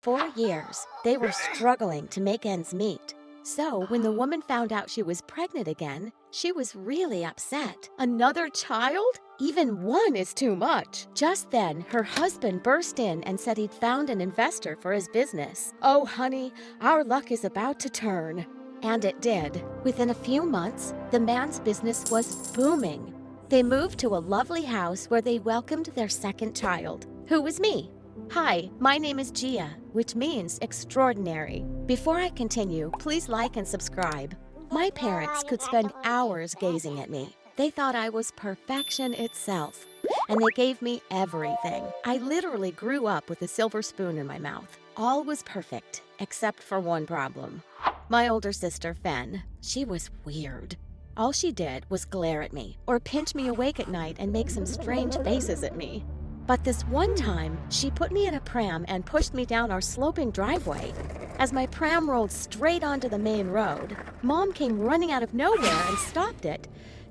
4 years, they were struggling to make ends meet. So, when the woman found out she was pregnant again, she was really upset. Another child? Even one is too much. Just then, her husband burst in and said he'd found an investor for his business. Oh, honey, our luck is about to turn. And it did. Within a few months, the man's business was booming. They moved to a lovely house where they welcomed their second child, who was me. Hi, my name is Gia, which means extraordinary. Before I continue, please like and subscribe. My parents could spend hours gazing at me. They thought I was perfection itself, and they gave me everything. I literally grew up with a silver spoon in my mouth. All was perfect, except for one problem. My older sister, Fen, she was weird. All she did was glare at me, or pinch me awake at night and make some strange faces at me. But this one time, she put me in a pram and pushed me down our sloping driveway. As my pram rolled straight onto the main road, Mom came running out of nowhere and stopped it,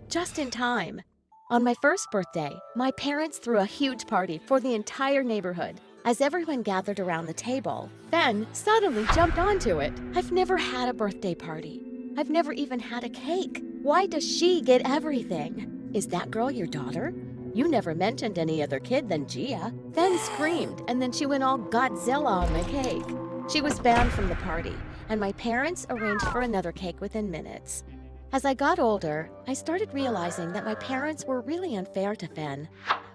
just in time. On my first birthday, my parents threw a huge party for the entire neighborhood. As everyone gathered around the table, Fen suddenly jumped onto it. I've never had a birthday party. I've never even had a cake. Why does she get everything? Is that girl your daughter? You never mentioned any other kid than Gia. Fen screamed, and then she went all Godzilla on my cake. She was banned from the party, and my parents arranged for another cake within minutes. As I got older, I started realizing that my parents were really unfair to Fen.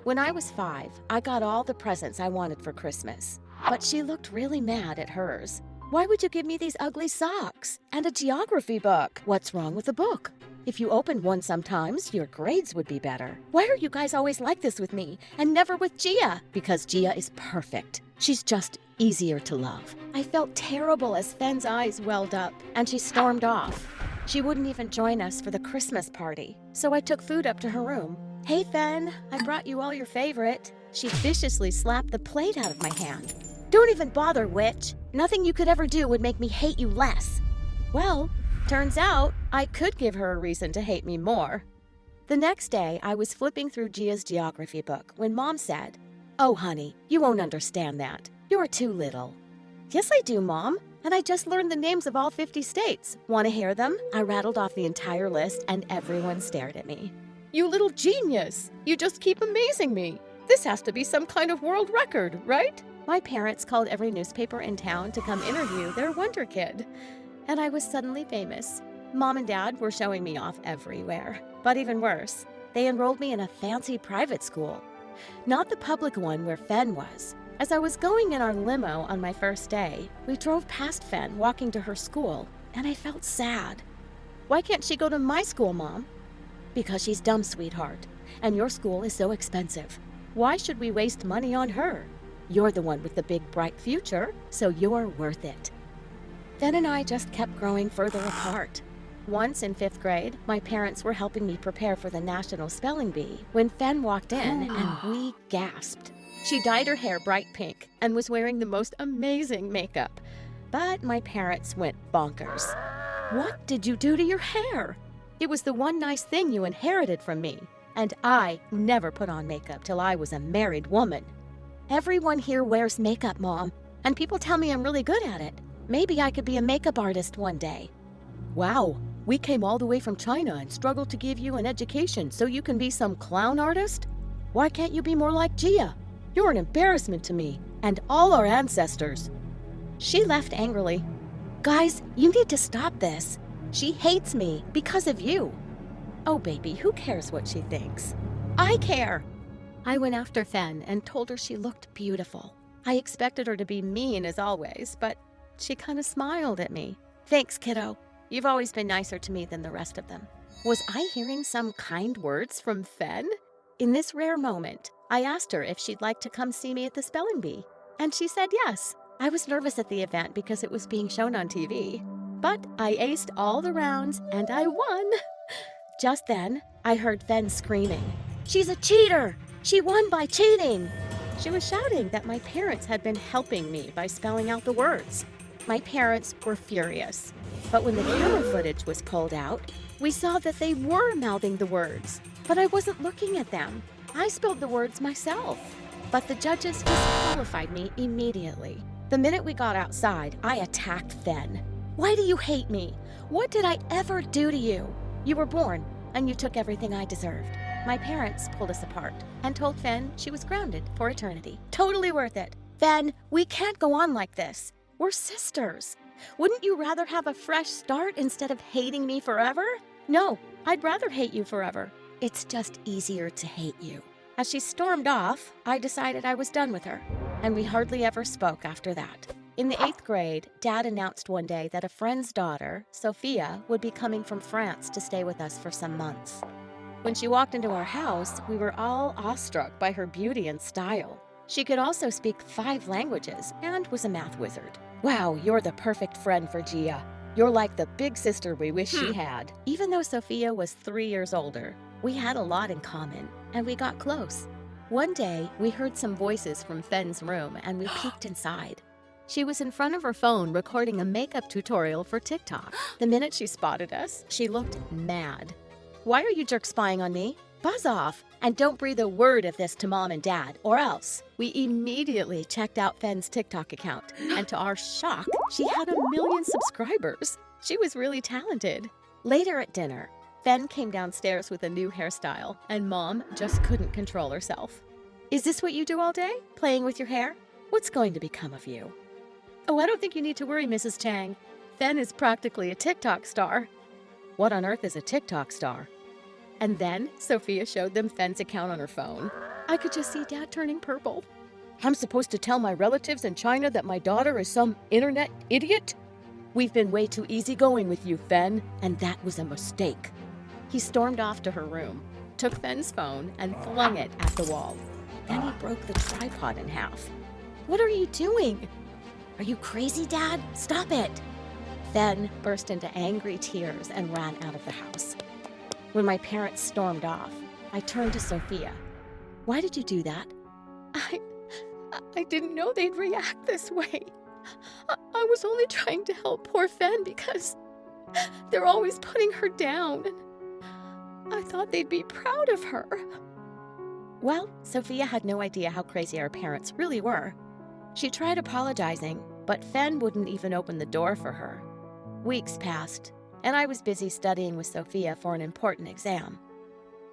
When I was 5, I got all the presents I wanted for Christmas, but she looked really mad at hers. Why would you give me these ugly socks? And a geography book? What's wrong with the book? If you opened one sometimes, your grades would be better. Why are you guys always like this with me, and never with Gia? Because Gia is perfect. She's just easier to love. I felt terrible as Fen's eyes welled up, and she stormed off. She wouldn't even join us for the Christmas party, so I took food up to her room. Hey, Fen, I brought you all your favorite. She viciously slapped the plate out of my hand. Don't even bother, witch. Nothing you could ever do would make me hate you less. Well, turns out I could give her a reason to hate me more. The next day, I was flipping through Gia's geography book when Mom said, "Oh, honey, you won't understand that. You're too little." Yes, I do, Mom. And I just learned the names of all 50 states. Want to hear them? I rattled off the entire list, and everyone stared at me. You little genius! You just keep amazing me. This has to be some kind of world record, right? My parents called every newspaper in town to come interview their wonder kid. And I was suddenly famous. Mom and Dad were showing me off everywhere. But even worse, they enrolled me in a fancy private school. Not the public one where Fen was. As I was going in our limo on my first day, we drove past Fen walking to her school, and I felt sad. Why can't she go to my school, Mom? Because she's dumb, sweetheart, and your school is so expensive. Why should we waste money on her? You're the one with the big, bright future, so you're worth it. Fen and I just kept growing further apart. Once in 5th grade, my parents were helping me prepare for the National Spelling Bee when Fen walked in and we gasped. She dyed her hair bright pink and was wearing the most amazing makeup. But my parents went bonkers. What did you do to your hair? It was the one nice thing you inherited from me. And I never put on makeup till I was a married woman. Everyone here wears makeup, Mom, and people tell me I'm really good at it. Maybe I could be a makeup artist one day. Wow, we came all the way from China and struggled to give you an education so you can be some clown artist? Why can't you be more like Gia? You're an embarrassment to me and all our ancestors. She left angrily. Guys, you need to stop this. She hates me because of you. Oh, baby, who cares what she thinks? I care. I went after Fen and told her she looked beautiful. I expected her to be mean as always, but she kind of smiled at me. Thanks, kiddo. You've always been nicer to me than the rest of them. Was I hearing some kind words from Fen? In this rare moment, I asked her if she'd like to come see me at the spelling bee, and she said yes. I was nervous at the event because it was being shown on TV, but I aced all the rounds and I won. Just then, I heard Fen screaming, "She's a cheater! She won by cheating!" She was shouting that my parents had been helping me by spelling out the words. My parents were furious, but when the camera footage was pulled out, we saw that they were mouthing the words, but I wasn't looking at them. I spelled the words myself, but the judges disqualified me immediately. The minute we got outside, I attacked Fen. Why do you hate me? What did I ever do to you? You were born, and you took everything I deserved. My parents pulled us apart and told Fen she was grounded for eternity. Totally worth it. Fen, we can't go on like this. We're sisters. Wouldn't you rather have a fresh start instead of hating me forever? No, I'd rather hate you forever. It's just easier to hate you. As she stormed off, I decided I was done with her, and we hardly ever spoke after that. In the 8th grade, Dad announced one day that a friend's daughter, Sophia, would be coming from France to stay with us for some months. When she walked into our house, we were all awestruck by her beauty and style. She could also speak 5 languages and was a math wizard. Wow, you're the perfect friend for Gia. You're like the big sister we wish she had. Even though Sophia was 3 years older, we had a lot in common, and we got close. One day, we heard some voices from Fen's room, and we peeked inside. She was in front of her phone recording a makeup tutorial for TikTok. The minute she spotted us, she looked mad. Why are you jerks spying on me? Buzz off, and don't breathe a word of this to Mom and Dad, or else. We immediately checked out Fen's TikTok account, and to our shock, she had 1 million subscribers. She was really talented. Later at dinner, Fen came downstairs with a new hairstyle, and Mom just couldn't control herself. Is this what you do all day? Playing with your hair? What's going to become of you? Oh, I don't think you need to worry, Mrs. Chang. Fen is practically a TikTok star. What on earth is a TikTok star? And then Sophia showed them Fen's account on her phone. I could just see Dad turning purple. I'm supposed to tell my relatives in China that my daughter is some internet idiot? We've been way too easygoing with you, Fen, and that was a mistake. He stormed off to her room, took Fen's phone, and flung it at the wall. Then he broke the tripod in half. What are you doing? Are you crazy, Dad? Stop it! Fen burst into angry tears and ran out of the house. When my parents stormed off, I turned to Sophia. Why did you do that? I didn't know they'd react this way. I was only trying to help poor Fen because they're always putting her down. I thought they'd be proud of her. Well, Sophia had no idea how crazy our parents really were. She tried apologizing, but Fen wouldn't even open the door for her. Weeks passed, and I was busy studying with Sophia for an important exam.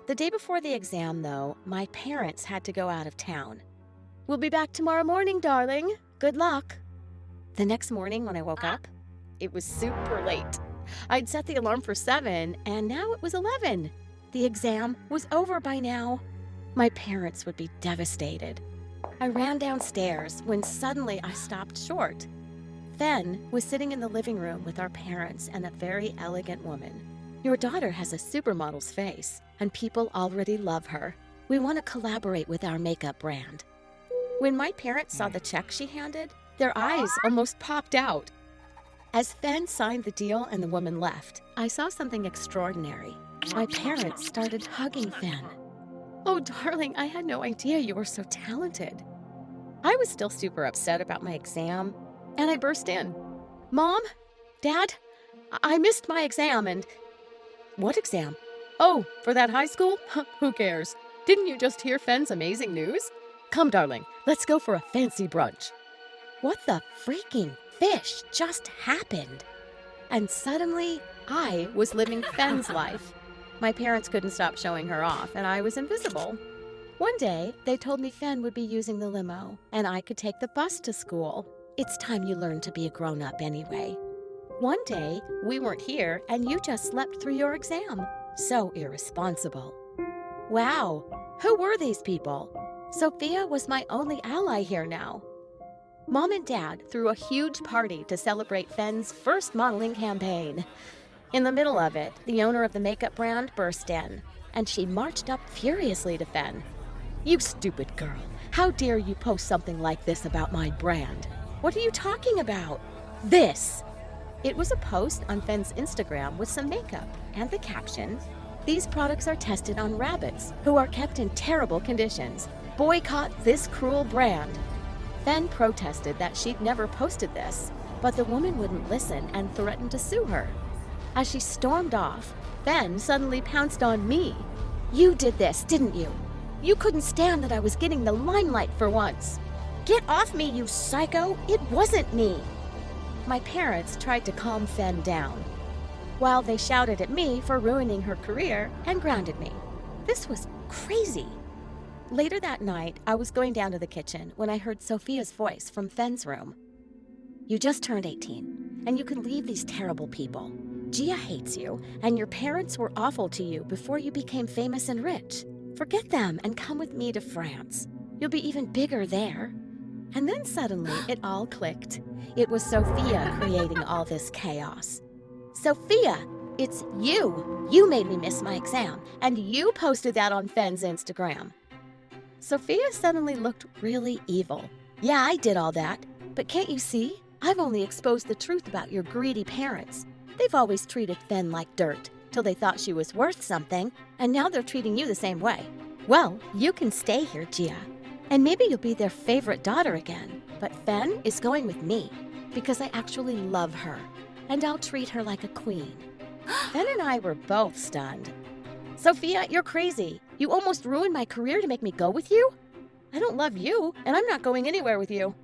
The day before the exam, though, my parents had to go out of town. We'll be back tomorrow morning, darling. Good luck. The next morning when I woke up, it was super late. I'd set the alarm for 7, and now it was 11. The exam was over by now. My parents would be devastated. I ran downstairs when suddenly I stopped short. Fen was sitting in the living room with our parents and a very elegant woman. Your daughter has a supermodel's face, and people already love her. We want to collaborate with our makeup brand. When my parents saw the check she handed, their eyes almost popped out. As Fen signed the deal and the woman left, I saw something extraordinary. My parents started hugging Fen. Oh, darling, I had no idea you were so talented. I was still super upset about my exam, and I burst in. Mom? Dad? I missed my exam and... What exam? Oh, for that high school? Who cares? Didn't you just hear Fen's amazing news? Come, darling, let's go for a fancy brunch. What the freaking fish just happened? And suddenly, I was living Fen's life. My parents couldn't stop showing her off, and I was invisible. One day, they told me Fen would be using the limo, and I could take the bus to school. It's time you learned to be a grown-up anyway. One day, we weren't here, and you just slept through your exam. So irresponsible. Wow, who were these people? Sophia was my only ally here now. Mom and Dad threw a huge party to celebrate Fen's first modeling campaign. In the middle of it, the owner of the makeup brand burst in, and she marched up furiously to Fen. You stupid girl, how dare you post something like this about my brand? What are you talking about? This! It was a post on Fen's Instagram with some makeup and the caption, "These products are tested on rabbits who are kept in terrible conditions. Boycott this cruel brand." Fen protested that she'd never posted this, but the woman wouldn't listen and threatened to sue her. As she stormed off, Fen suddenly pounced on me. You did this, didn't you? You couldn't stand that I was getting the limelight for once. Get off me, you psycho! It wasn't me! My parents tried to calm Fen down, while they shouted at me for ruining her career and grounded me. This was crazy. Later that night, I was going down to the kitchen when I heard Sophia's voice from Fen's room. You just turned 18, and you can leave these terrible people. Gia hates you, and your parents were awful to you before you became famous and rich. Forget them and come with me to France. You'll be even bigger there. And then suddenly, it all clicked. It was Sophia creating all this chaos. Sophia, it's you! You made me miss my exam, and you posted that on Fen's Instagram. Sophia suddenly looked really evil. Yeah, I did all that, but can't you see? I've only exposed the truth about your greedy parents. They've always treated Fen like dirt, till they thought she was worth something, and now they're treating you the same way. Well, you can stay here, Gia, and maybe you'll be their favorite daughter again. But Fen is going with me, because I actually love her, and I'll treat her like a queen. Fen and I were both stunned. Sophia, you're crazy. You almost ruined my career to make me go with you? I don't love you, and I'm not going anywhere with you.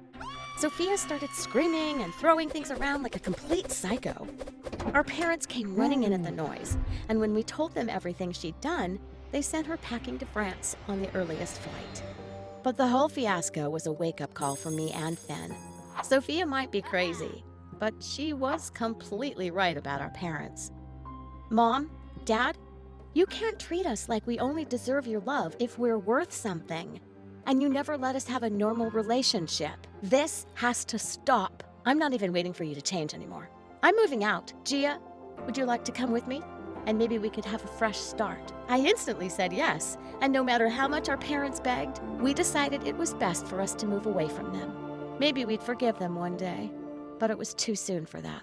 Sophia started screaming and throwing things around like a complete psycho. Our parents came running in at the noise, and when we told them everything she'd done, they sent her packing to France on the earliest flight. But the whole fiasco was a wake-up call for me and Fen. Sophia might be crazy, but she was completely right about our parents. Mom, Dad, you can't treat us like we only deserve your love if we're worth something. And you never let us have a normal relationship. This has to stop. I'm not even waiting for you to change anymore. I'm moving out. Gia, would you like to come with me? And maybe we could have a fresh start. I instantly said yes, and no matter how much our parents begged, we decided it was best for us to move away from them. Maybe we'd forgive them one day, but it was too soon for that.